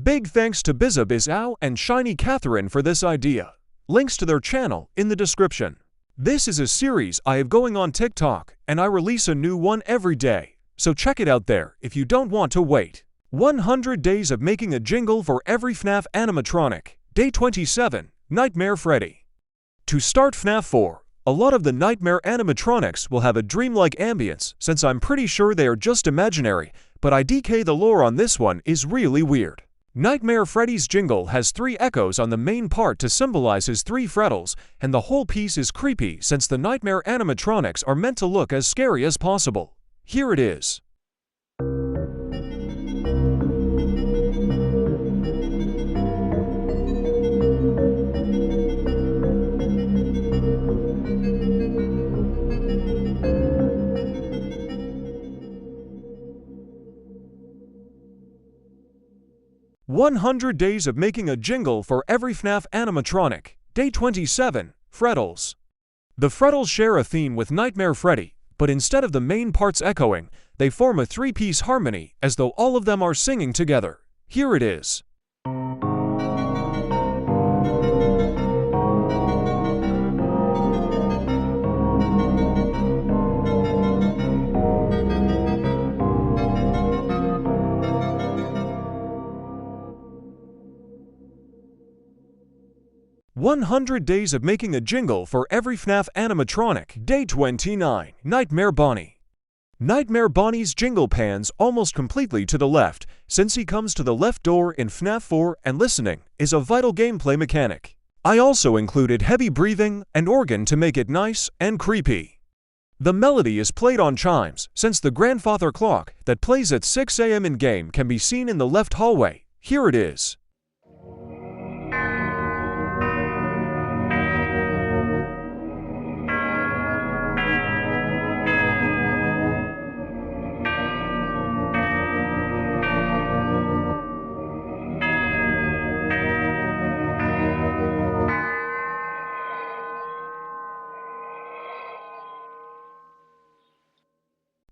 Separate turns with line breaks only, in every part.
Big thanks to Bizabizows and Shiny Catherine for this idea. Links to their channel in the description. This is a series I have going on TikTok, and I release a new one every day, so check it out there if you don't want to wait. 100 Days of Making a Jingle for Every FNAF Animatronic, Day 27, Nightmare Freddy. To start FNAF 4, a lot of the Nightmare animatronics will have a dreamlike ambience since I'm pretty sure they are just imaginary, but IDK the lore on this one is really weird. Nightmare Freddy's Jingle has 3 echoes on the main part to symbolize his 3 frettles, and the whole piece is creepy since the Nightmare animatronics are meant to look as scary as possible. Here it is. "100 Days of Making a Jingle for Every FNAF Animatronic, Day 27, Frettles." The frettles share a theme with Nightmare Freddy, but instead of the main parts echoing, they form a 3-piece harmony as though all of them are singing together. Here it is. "100 Days of Making a Jingle for Every FNAF Animatronic, Day 29, Nightmare Bonnie." Nightmare Bonnie's jingle pans almost completely to the left, since he comes to the left door in FNAF 4 and listening is a vital gameplay mechanic. I also included heavy breathing and organ to make it nice and creepy. The melody is played on chimes, since the grandfather clock that plays at 6 AM in-game can be seen in the left hallway. Here it is.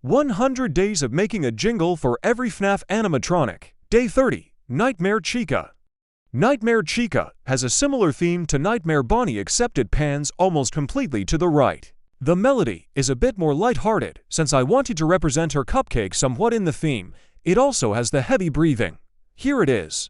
"100 Days of Making a Jingle for Every FNAF Animatronic, Day 30, Nightmare Chica." Nightmare Chica has a similar theme to Nightmare Bonnie except it pans almost completely to the right. The melody is a bit more lighthearted since I wanted to represent her cupcake somewhat in the theme. It also has the heavy breathing. Here it is.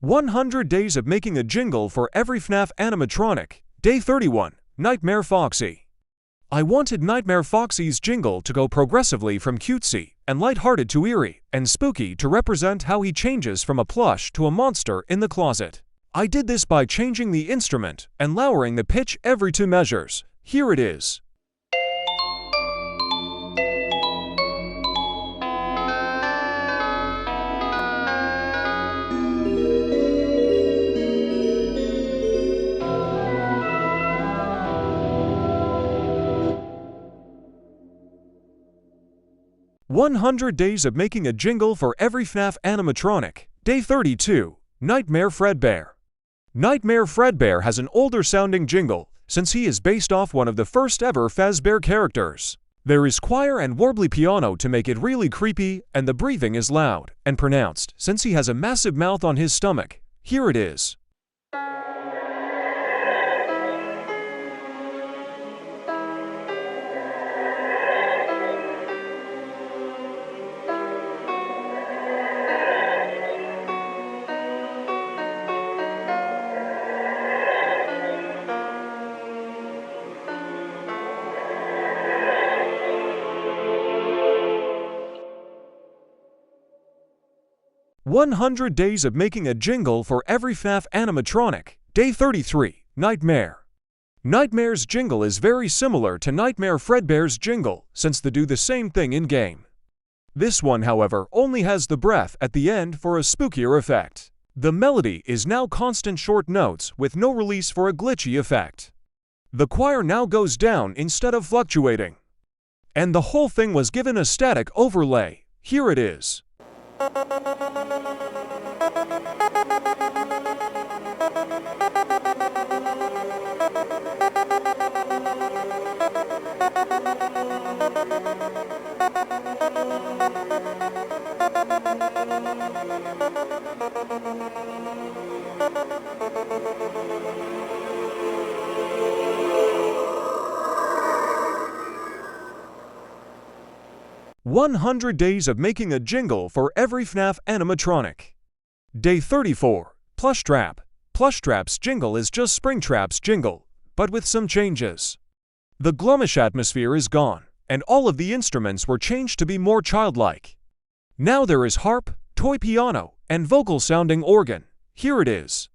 "100 Days of Making a Jingle for Every FNAF Animatronic, Day 31, Nightmare Foxy." I wanted Nightmare Foxy's jingle to go progressively from cutesy and lighthearted to eerie and spooky to represent how he changes from a plush to a monster in the closet. I did this by changing the instrument and lowering the pitch every 2 measures. Here it is. "100 Days of Making a Jingle for Every FNAF Animatronic, Day 32, Nightmare Fredbear." Nightmare Fredbear has an older-sounding jingle, since he is based off one of the first-ever Fazbear characters. There is choir and warbly piano to make it really creepy, and the breathing is loud and pronounced since he has a massive mouth on his stomach. Here it is. "100 Days of Making a Jingle for Every FNAF Animatronic, Day 33, Nightmare." Nightmare's jingle is very similar to Nightmare Fredbear's jingle, since they do the same thing in-game. This one, however, only has the breath at the end for a spookier effect. The melody is now constant short notes with no release for a glitchy effect. The choir now goes down instead of fluctuating. And the whole thing was given a static overlay. Here it is. "100 days of making a jingle for every FNAF animatronic." Day 34. Plush Trap. Plush Trap's jingle is just Springtrap's jingle, but with some changes. The gloomish atmosphere is gone, and all of the instruments were changed to be more childlike. Now there is harp, toy piano, and vocal-sounding organ. Here it is.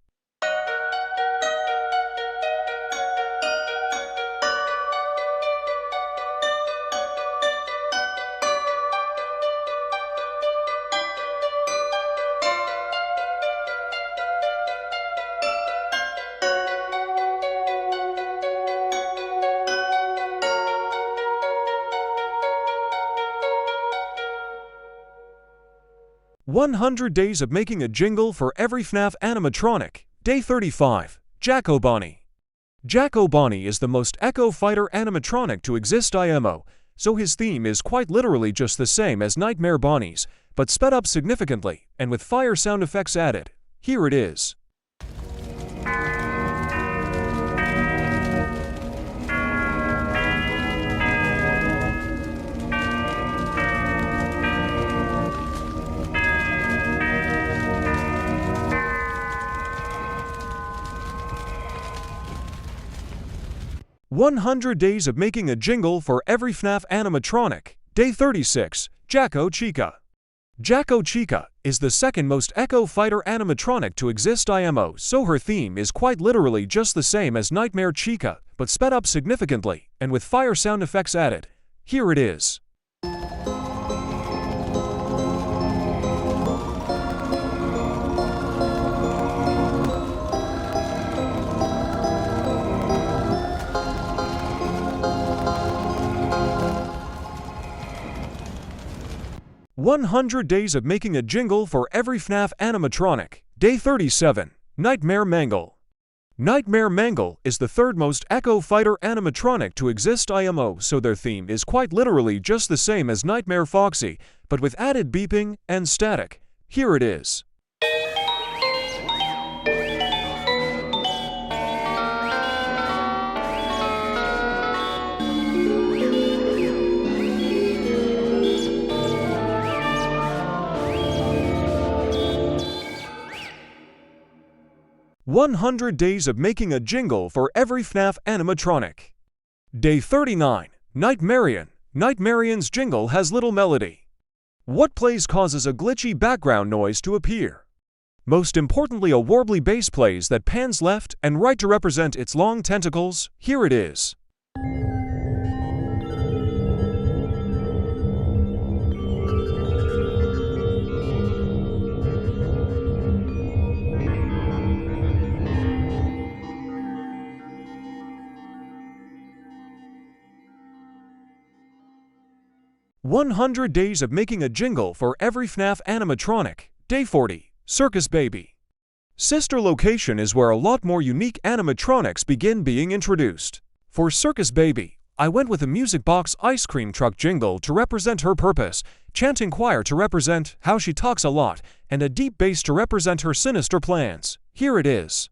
100 days of making a jingle for every FNAF animatronic. Day 35. Jacko Bonnie. Jacko Bonnie is the most Echo Fighter animatronic to exist IMO, so his theme is quite literally just the same as Nightmare Bonnie's, but sped up significantly and with fire sound effects added. Here it is. "100 days of making a jingle for every FNAF animatronic." Day 36. Jacko Chica. Jacko Chica is the second most Echo Fighter animatronic to exist IMO, so her theme is quite literally just the same as Nightmare Chica, but sped up significantly and with fire sound effects added. Here it is. 100 days of making a jingle for every FNAF animatronic. Day 37. Nightmare Mangle. Nightmare Mangle is the third most Echo Fighter animatronic to exist IMO, so their theme is quite literally just the same as Nightmare Foxy, but with added beeping and static. Here it is. 100 days of making a jingle for every FNAF animatronic. Day 39. Night Marian. Night Marian's jingle has little melody. What plays causes a glitchy background noise to appear? Most importantly, a warbly bass plays that pans left and right to represent its long tentacles. Here it is. 100 days of making a jingle for every FNAF animatronic. Day 40. Circus Baby. Sister Location is where a lot more unique animatronics begin being introduced. For Circus Baby, I went with a music box ice cream truck jingle to represent her purpose, chanting choir to represent how she talks a lot, and a deep bass to represent her sinister plans. Here it is.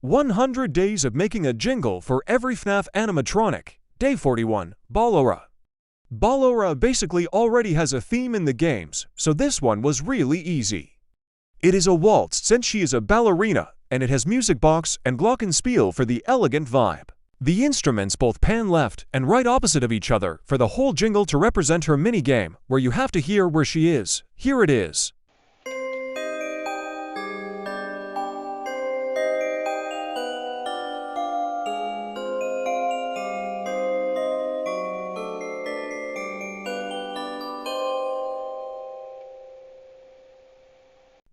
100 days of making a jingle for every FNAF animatronic. Day 41. Balara. Balara basically already has a theme in the games, so this one was really easy. It is a waltz since she is a ballerina, and it has music box and glockenspiel for the elegant vibe. The instruments both pan left and right opposite of each other for the whole jingle to represent her minigame, where you have to hear where she is. Here it is.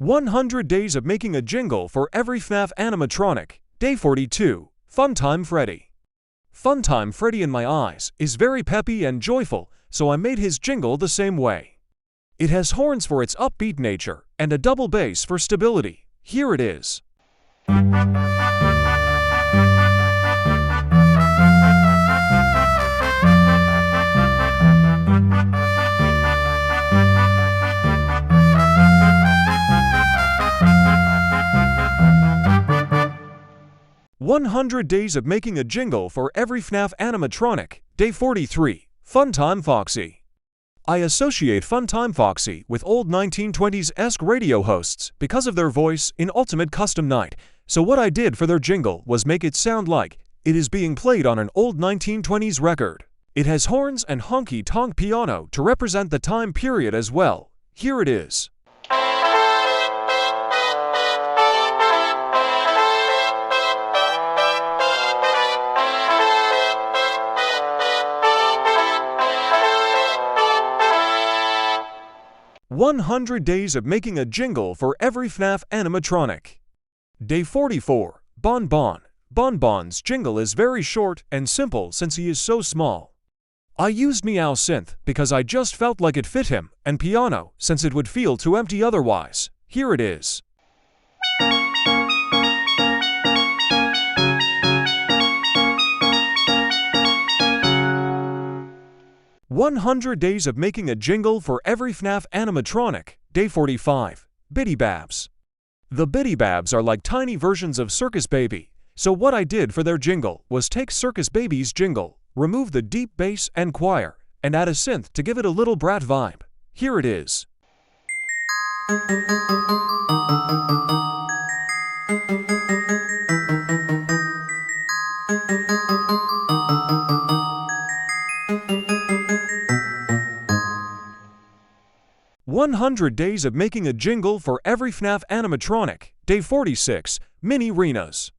100 days of making a jingle for every FNAF animatronic. Day 42. Funtime Freddy. Funtime Freddy in my eyes is very peppy and joyful, so I made his jingle the same way. It has horns for its upbeat nature and a double bass for stability. Here it is. "100 days of making a jingle for every FNAF animatronic." Day 43. Funtime Foxy. I associate Funtime Foxy with old 1920s-esque radio hosts because of their voice in Ultimate Custom Night, so what I did for their jingle was make it sound like it is being played on an old 1920s record. It has horns and honky-tonk piano to represent the time period as well. Here it is. 100 days of making a jingle for every FNAF animatronic. Day 44. Bonbon. Bonbon's jingle is very short and simple since he is so small. I used Meow Synth because I just felt like it fit him, and piano since it would feel too empty otherwise. Here it is. "100 days of making a jingle for every FNAF animatronic." Day 45. Bizabizows. The Bizabizows are like tiny versions of Circus Baby, so what I did for their jingle was take Circus Baby's jingle, remove the deep bass and choir, and add a synth to give it a little brat vibe. Here it is. "100 days of making a jingle for every FNAF animatronic." Day 46. Mini Renas.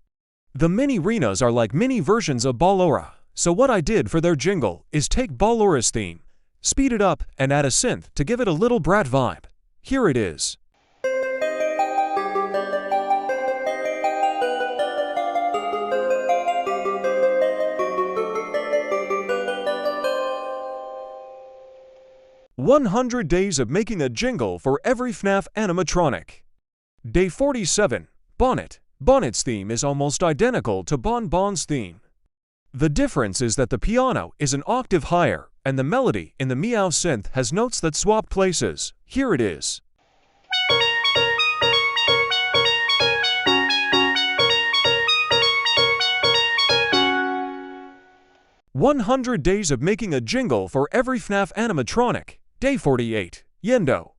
The Mini Renas are like mini versions of Balara, so what I did for their jingle is take Balara's theme, speed it up, and add a synth to give it a little brat vibe. Here it is. 100 days of making a jingle for every FNAF animatronic. Day 47. Bonnet. Bonnet's theme is almost identical to Bonbon's theme. The difference is that the piano is an octave higher, and the melody in the Meow Synth has notes that swap places. Here it is. "100 days of making a jingle for every FNAF animatronic." Day 48. Yendo.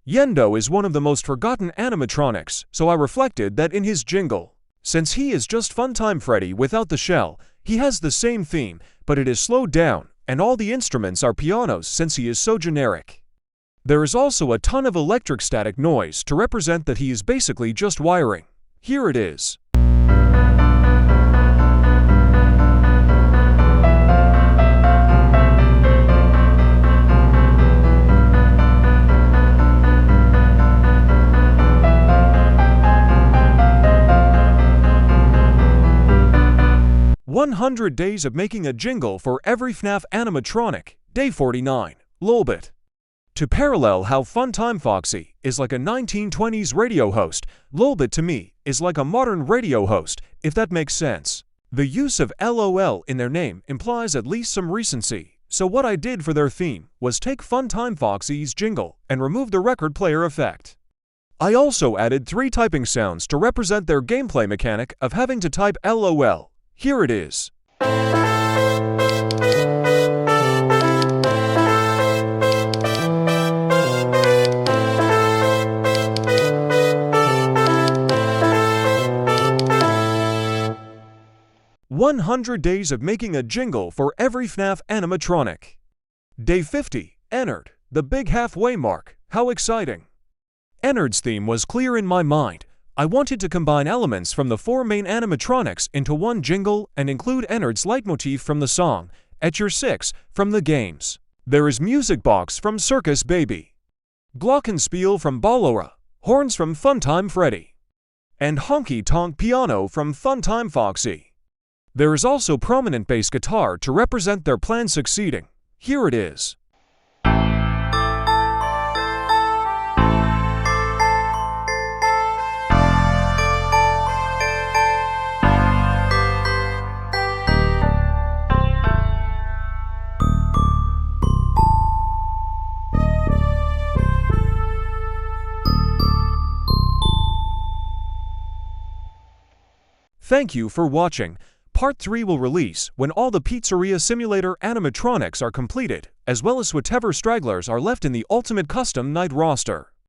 Yendo is one of the most forgotten animatronics, so I reflected that in his jingle. Since he is just Funtime Freddy without the shell, he has the same theme, but it is slowed down, and all the instruments are pianos since he is so generic. There is also a ton of electric static noise to represent that he is basically just wiring. Here it is. 100 days of making a jingle for every FNAF animatronic. Day 49. LBIT. To parallel how Funtime Foxy is like a 1920s radio host, LBIT to me is like a modern radio host, if that makes sense. The use of LOL in their name implies at least some recency, so what I did for their theme was take Funtime Foxy's jingle and remove the record player effect. I also added 3 typing sounds to represent their gameplay mechanic of having to type LOL. Here it is. "100 days of making a jingle for every FNAF animatronic." Day 50. Enard. The big halfway mark. How exciting! Enard's theme was clear in my mind. I wanted to combine elements from the 4 main animatronics into one jingle and include Enard's leitmotif from the song, At Your 6, from the games. There is Music Box from Circus Baby, Glockenspiel from Balara, horns from Funtime Freddy, and honky tonk piano from Funtime Foxy. There is also prominent bass guitar to represent their plan succeeding. Here it is. Thank you for watching. Part 3 will release when all the Pizzeria Simulator animatronics are completed, as well as whatever stragglers are left in the Ultimate Custom Night roster.